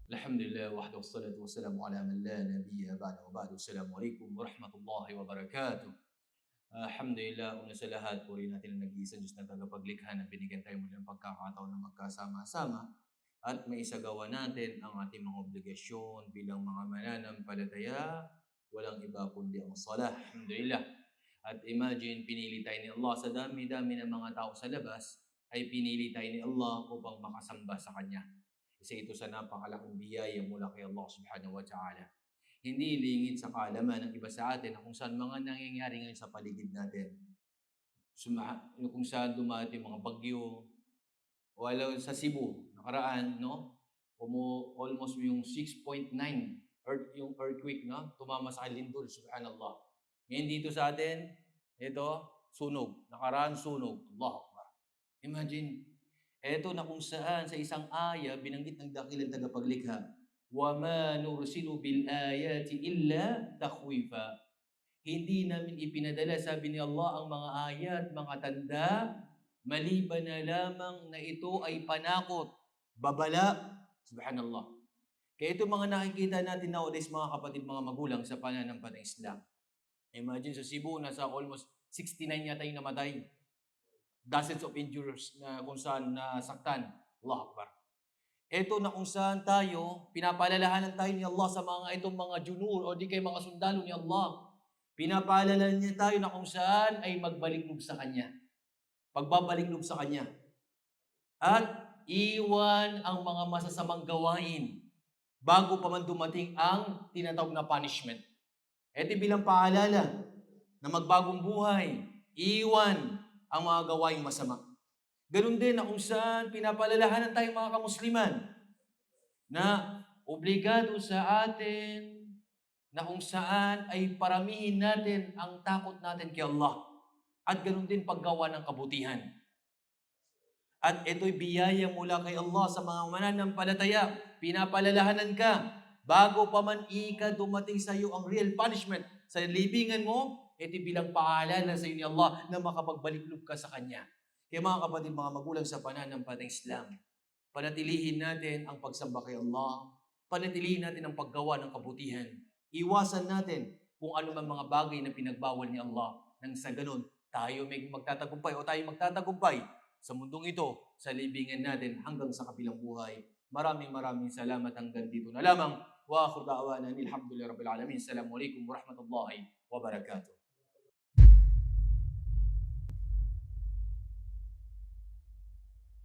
Alhamdulillah wahdahu wassalatu wassalamu ala man la nabiyya ba'da wa ba'du. Assalamualaikum warahmatullahi wabarakatuh. Alhamdulillah, una sa lahat, purihin natin ang nag-iisang Diyos na tagapaglikha na binigyan tayo muli ng pagkakataon na magkasama-sama at maisagawa natin ang ating mga obligasyon bilang mga mananampalataya, walang iba kundi ang salah. Alhamdulillah. At imagine, pinili tayo ni Allah sa dami-dami ng mga tao sa labas, ay pinili tayo ni Allah upang makasamba sa Kanya. Isa ito sa napakalaking biyaya mula kay Allah subhanahu wa ta'ala. Hindi lingid sa kaalaman ng iba sa atin na kung saan mga nangyayari ngayon sa paligid natin. Kung saan dumating mga bagyo, wala sa Cebu, nakaraan, no? Almost yung 6.9 yung earthquake, no? Tumama sa Lindol, subhanallah. Ngayon dito sa atin, ito, sunog. Nakaraan, sunog. Allahu Akbar. Imagine, eto na kung saan sa isang aya binanggit ng dakilang tagapaglikha, وَمَا نُرْسِلُ بِالْآيَاتِ إِلَّا تَخْوِيفًا. Hindi namin ipinadala, sabi ni Allah, ang mga ayat, mga tanda, maliban na lamang na ito ay panakot, babala, subhanallah. Kaya ito mga nakikita natin nowadays, mga kapatid, mga magulang sa pananampalatayang Islam. Imagine sa Cebu, nasa almost 69 yata yung namatay. Dozens of injuries na kung saan nasaktan. Allahu Akbar. Ito na kung saan tayo, pinapaalalahanan tayo ni Allah sa mga itong mga junur o di kay mga sundalo ni Allah. Pinapaalalahanan niya tayo na kung saan ay magbaliklog sa Kanya. Pagbabaliklog sa Kanya. At iwan ang mga masasamang gawain bago pa man dumating ang tinatawag na punishment. Ito bilang paalala na magbagong buhay, iwan ang mga gawaing masama. Ganun din na kung saan pinapalalahanan tayong mga kamusliman na obligado sa atin na kung saan ay paramihin natin ang takot natin kay Allah. At ganun din paggawa ng kabutihan. At ito'y biyaya mula kay Allah sa mga mananampalataya. Pinapalalahanan ka bago pa man dumating sa iyo ang real punishment sa libingan mo, ito bilang paalala sa iyo ni Allah na makapagbaliklog ka sa Kanya. Kaya mga kapatid, mga magulang sa pananampalatayang Islam, panatilihin natin ang pagsamba kay Allah, panatilihin natin ang paggawa ng kabutihan, iwasan natin kung ano man mga bagay na pinagbawal ni Allah nang sa ganun, tayo may magtatagumpay o tayo magtatagumpay sa mundong ito, sa libingan natin hanggang sa kabilang buhay. Maraming salamat hanggang dito na lamang. Wa akhir da'wana alhamdulillahi rabbil alamin. Assalamualaikum warahmatullahi wabarakatuh.